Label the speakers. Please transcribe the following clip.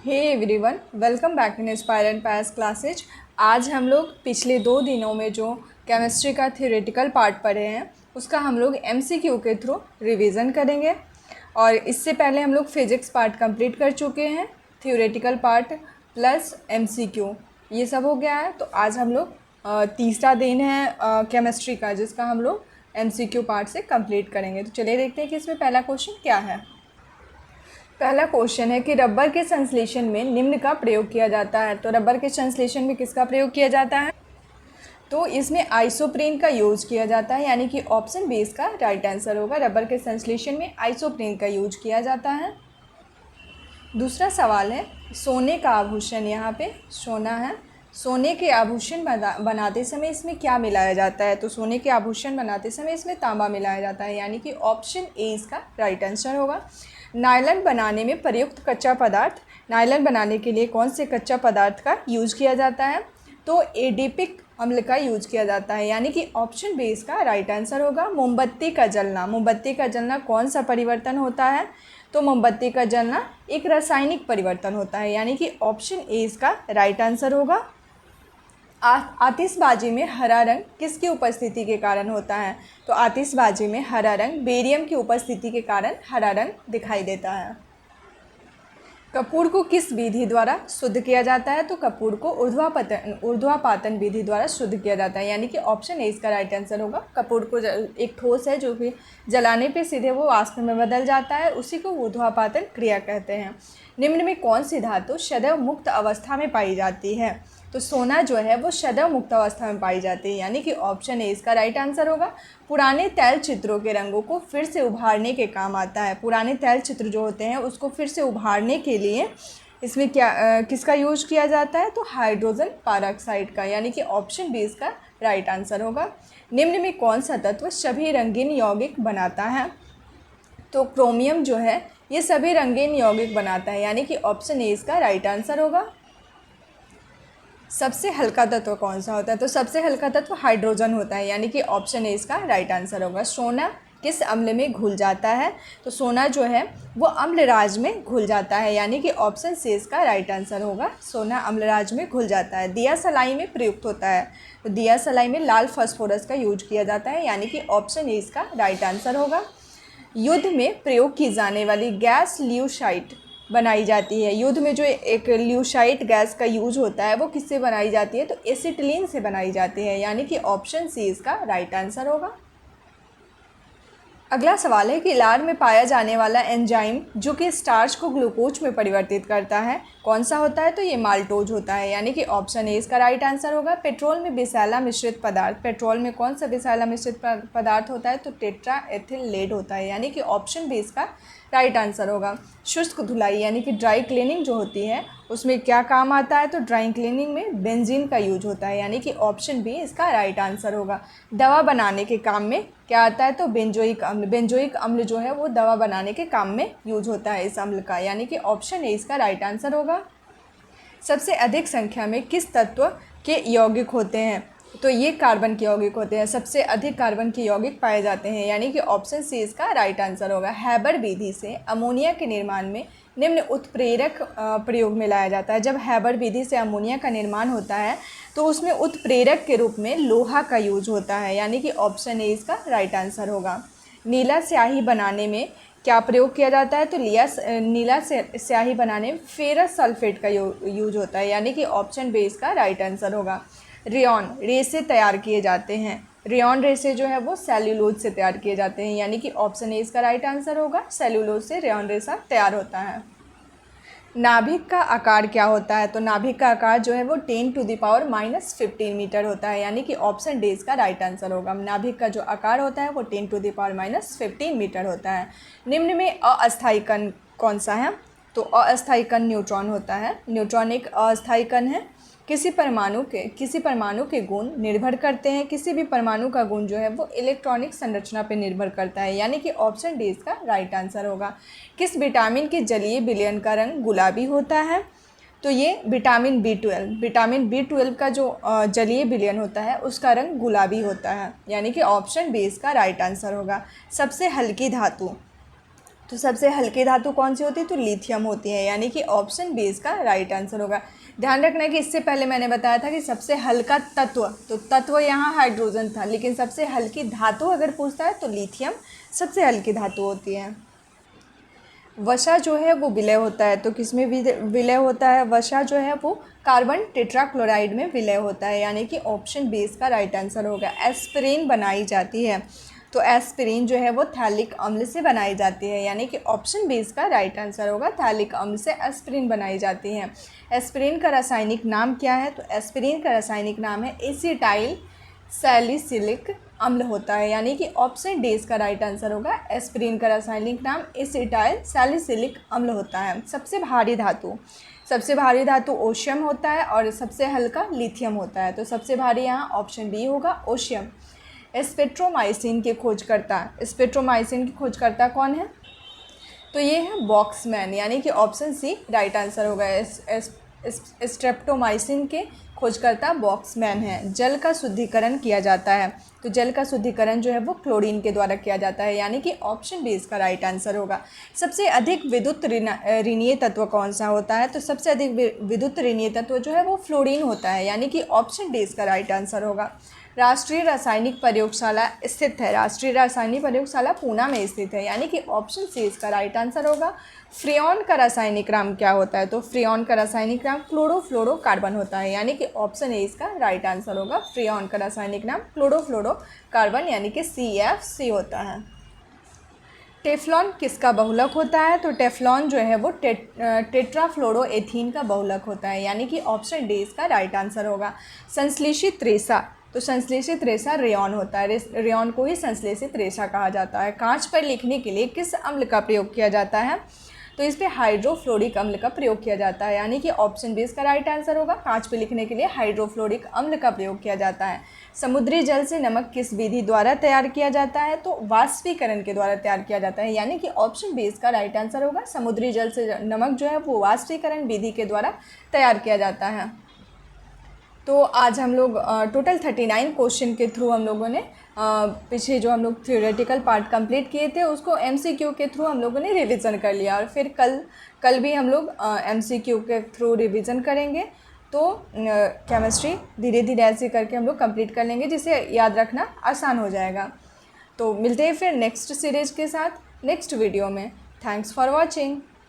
Speaker 1: Hey everyone, welcome back in inspire and pass classes. आज हम लोग पिछले 2 दिनों में जो केमिस्ट्री का थ्योरेटिकल पार्ट पढ़े हैं उसका हम लोग एमसीक्यू के थ्रू रिवीजन करेंगे। और इससे पहले हम लोग फिज़िक्स पार्ट कंप्लीट कर चुके हैं, थ्योरेटिकल पार्ट प्लस एमसीक्यू ये सब हो गया है। तो आज हम लोग तीसरा दिन है केमिस्ट्री का, जिसका हम लोग एमसीक्यू पार्ट से कंप्लीट करेंगे। तो चलिए देखते हैं कि इसमें पहला क्वेश्चन क्या है। पहला क्वेश्चन है कि रबर के संश्लेषण में निम्न का प्रयोग किया जाता है। तो रबर के संश्लेषण में किसका प्रयोग किया जाता है? तो इसमें आइसोप्रीन का यूज किया जाता है, यानी कि ऑप्शन बी इसका राइट आंसर होगा। रबर के संश्लेषण में आइसोप्रीन का यूज किया जाता है। दूसरा सवाल है, सोने का आभूषण, यहाँ पे सोना है, सोने के आभूषण बनाते समय इसमें क्या मिलाया जाता है? तो सोने के आभूषण बनाते समय इसमें तांबा मिलाया जाता है, यानी कि ऑप्शन ए इसका राइट आंसर होगा। नायलॉन बनाने में प्रयुक्त कच्चा पदार्थ, नायलॉन बनाने के लिए कौन से कच्चा पदार्थ का यूज किया जाता है? तो एडिपिक अम्ल का यूज किया जाता है, यानी कि ऑप्शन बी इसका राइट आंसर होगा। मोमबत्ती का जलना, मोमबत्ती का जलना कौन सा परिवर्तन होता है? तो मोमबत्ती का जलना एक रासायनिक परिवर्तन होता है, यानी कि ऑप्शन ए इसका राइट आंसर होगा। आतिशबाजी में हरा रंग किसकी उपस्थिति के कारण होता है? तो आतिशबाजी में हरा रंग बेरियम की उपस्थिति के कारण हरा रंग दिखाई देता है। कपूर को किस विधि द्वारा शुद्ध किया जाता है? तो कपूर को ऊर्ध्वापातन विधि द्वारा शुद्ध किया जाता है, यानी कि ऑप्शन ए इसका राइट आंसर होगा। कपूर को एक ठोस है जो कि जलाने पे सीधे वो वाष्प में बदल जाता है, उसी को ऊर्ध्वापातन क्रिया कहते हैं। निम्न में कौन सी धातु सदैव मुक्त अवस्था में पाई जाती है? तो सोना जो है वो सदैव मुक्त अवस्था में पाई जाती है, यानी कि ऑप्शन ए इसका राइट आंसर होगा। पुराने तैल चित्रों के रंगों को फिर से उभारने के काम आता है। पुराने तैल चित्र जो होते हैं उसको फिर से उभारने के लिए इसमें किसका यूज किया जाता है? तो हाइड्रोजन पेरोक्साइड का, यानी कि ऑप्शन बी इसका राइट आंसर होगा। निम्न में कौन सा तत्व सभी रंगीन यौगिक बनाता है? तो क्रोमियम जो है ये सभी रंगीन यौगिक बनाता है, यानी कि ऑप्शन ए इसका राइट आंसर होगा। सबसे हल्का तत्व कौन सा होता है? तो सबसे हल्का तत्व हाइड्रोजन होता है, यानी कि ऑप्शन ए इसका राइट आंसर होगा। सोना किस अम्ल में घुल जाता है? तो सोना जो है वो अम्लराज में घुल जाता है, यानी कि ऑप्शन सी इसका राइट आंसर होगा। सोना अम्लराज में घुल जाता है। दिया सलाई में प्रयुक्त होता है, तो दिया सलाई में लाल फास्फोरस का यूज किया जाता है, यानी कि ऑप्शन ए इसका राइट आंसर होगा। युद्ध में प्रयोग की जाने वाली गैस ल्यूसाइट बनाई जाती है। युद्ध में जो एक ल्यूसाइट गैस का यूज होता है वो किससे बनाई जाती है? तो एसिटिलीन से बनाई जाती है, यानी कि ऑप्शन सी इसका राइट आंसर होगा। अगला सवाल है कि लार में पाया जाने वाला एंजाइम जो कि स्टार्च को ग्लूकोज में परिवर्तित करता है कौन सा होता है? तो ये माल्टोज होता है, यानी कि ऑप्शन ए इसका राइट आंसर होगा। पेट्रोल में विषैला मिश्रित पदार्थ, पेट्रोल में कौन सा विषैला मिश्रित पदार्थ होता है? तो टेट्रा एथिल लेड होता है, यानी कि ऑप्शन बी इसका राइट आंसर होगा। शुष्क धुलाई यानी कि ड्राई क्लीनिंग जो होती है उसमें क्या काम आता है? तो ड्राई क्लीनिंग में बेंजीन का यूज होता है, यानी कि ऑप्शन बी इसका राइट आंसर होगा। दवा बनाने के काम में क्या आता है? तो बेंजोइक अम्ल, बेंजोइक अम्ल जो है वो दवा बनाने के काम में यूज होता है इस अम्ल का, यानी कि ऑप्शन ए इसका राइट आंसर होगा। सबसे अधिक संख्या में किस तत्व के यौगिक होते हैं? तो ये कार्बन के यौगिक होते हैं, सबसे अधिक कार्बन के यौगिक पाए जाते हैं, यानी कि ऑप्शन सी इसका राइट आंसर होगा। हैबर विधि से अमोनिया के निर्माण में निम्न उत्प्रेरक प्रयोग में लाया जाता है। जब हैबर विधि से अमोनिया का निर्माण होता है तो उसमें उत्प्रेरक के रूप में लोहा का यूज होता है, यानी कि ऑप्शन ए इसका राइट आंसर होगा। नीला स्याही बनाने में क्या प्रयोग किया जाता है? तो नीला स्याही बनाने में फेरस सल्फेट का यूज होता है, यानी कि ऑप्शन बी इसका राइट आंसर होगा। रेयॉन रेसे तैयार किए जाते हैं, रेयॉन रेसे जो है वो सेल्यूलोज से तैयार किए जाते हैं, यानी कि ऑप्शन ए इसका राइट आंसर होगा। सेल्यूलोज से रेयॉन रेसा तैयार होता है। नाभिक का आकार क्या होता है? तो नाभिक का आकार जो है वो 10⁻⁻15 मीटर होता है, यानी कि ऑप्शन डी इसका राइट आंसर होगा। नाभिक का जो आकार होता है वो 10⁻⁻15 मीटर होता है। निम्न में अस्थायी कण कौन सा है? तो अस्थायी कण न्यूट्रॉन होता है। न्यूट्रॉन एक अस्थायी कण है। किसी परमाणु के गुण निर्भर करते हैं, किसी भी परमाणु का गुण जो है वो इलेक्ट्रॉनिक संरचना पर निर्भर करता है, यानी कि ऑप्शन डी इसका राइट आंसर होगा। किस विटामिन के जलीय विलयन का रंग गुलाबी होता है? तो ये विटामिन बी12 का जो जलीय विलयन होता है उसका रंग गुलाबी होता है, यानी कि ऑप्शन बी इसका राइट आंसर होगा। सबसे हल्की धातु, तो सबसे हल्की धातु कौन सी होती है, तो लिथियम होती है, यानी कि ऑप्शन बी इसका राइट आंसर होगा। ध्यान रखना है कि इससे पहले मैंने बताया था कि सबसे हल्का तत्व, तो तत्व यहाँ हाइड्रोजन था, लेकिन सबसे हल्की धातु अगर पूछता है तो लिथियम सबसे हल्की धातु होती है। वसा जो है वो विलय होता है, तो किस में विलय होता है, वसा जो है वो कार्बन टेट्राक्लोराइड में विलय होता है, यानी कि ऑप्शन बी इसका राइट आंसर होगा। एस्पिरिन बनाई जाती है, तो एस्पिरिन जो है वो थैलिक अम्ल से बनाई जाती है, यानी कि ऑप्शन बी इसका राइट आंसर होगा। थैलिक अम्ल से एस्पिरिन बनाई जाती है। एस्पिरिन का रासायनिक नाम क्या है, तो एस्पिरिन का रासायनिक नाम है एसिटाइल सैलिसिलिक अम्ल होता है, यानी कि ऑप्शन डी इसका राइट आंसर होगा। एस्पिरिन का रासायनिक नाम एसिटाइल सैलिसिलिक अम्ल होता है। सबसे भारी धातु ओशियम होता है और सबसे हल्का लिथियम होता है, तो सबसे भारी यहाँ ऑप्शन बी होगा, ओशियम। स्पेक्ट्रोमाइसिन के खोजकर्ता कौन है, तो ये है बॉक्समैन, यानी कि ऑप्शन सी राइट आंसर होगा। स्ट्रेप्टोमाइसिन के खोजकर्ता बॉक्समैन है। जल का शुद्धिकरण किया जाता है, तो जल का शुद्धिकरण जो है वो क्लोरीन के द्वारा किया जाता है, यानी कि ऑप्शन बी इसका राइट आंसर होगा। सबसे अधिक विद्युत ऋणीय तत्व कौन सा होता है, तो सबसे अधिक विद्युत ऋणीय तत्व जो है वो फ्लोरीन होता है, यानी कि ऑप्शन डी इसका राइट आंसर होगा। राष्ट्रीय रासायनिक प्रयोगशाला स्थित है, राष्ट्रीय रासायनिक प्रयोगशाला पूना में स्थित है, यानी कि ऑप्शन सी इसका राइट आंसर होगा। फ्रियॉन का रासायनिक नाम क्या होता है, तो फ्रियॉन का रासायनिक नाम क्लोरोफ्लोरोकार्बन होता है, यानी कि ऑप्शन ए इसका राइट आंसर होगा। फ्रियॉन का रासायनिक नाम क्लोरोफ्लोरोकार्बन, यानी कि CFC होता है। टेफ्लॉन किसका बहुलक होता है, तो टेफ्लॉन जो है वो टेट्राफ्लोरोएथीन का बहुलक होता है, यानी कि ऑप्शन डी इसका राइट आंसर होगा। संश्लेषित रेशा, तो संश्लेषित रेशा रेयॉन होता है, रेयॉन को ही संश्लेषित रेशा कहा जाता है। कांच पर लिखने के लिए किस अम्ल का प्रयोग किया जाता है, तो इस पर हाइड्रोफ्लोरिक अम्ल का प्रयोग किया जाता है, यानी कि ऑप्शन बी इसका राइट आंसर होगा। कांच पर लिखने के लिए हाइड्रोफ्लोरिक अम्ल का प्रयोग किया जाता है। समुद्री जल से नमक किस विधि द्वारा तैयार किया जाता है, तो वाष्पीकरण के द्वारा तैयार किया जाता है, यानी कि ऑप्शन बी इसका राइट आंसर होगा। समुद्री जल से नमक जो है वो वाष्पीकरण विधि के द्वारा तैयार किया जाता है। तो आज हम लोग टोटल 39 क्वेश्चन के थ्रू हम लोगों ने पीछे जो हम लोग थ्योरेटिकल पार्ट कंप्लीट किए थे उसको MCQ के थ्रू हम लोगों ने रिवीजन कर लिया, और फिर कल भी हम लोग MCQ के थ्रू रिवीजन करेंगे। तो केमिस्ट्री धीरे धीरे ऐसे करके हम लोग कंप्लीट कर लेंगे, जिसे याद रखना आसान हो जाएगा। तो मिलते हैं फिर नेक्स्ट सीरीज़ के साथ नेक्स्ट वीडियो में। Thanks for watching.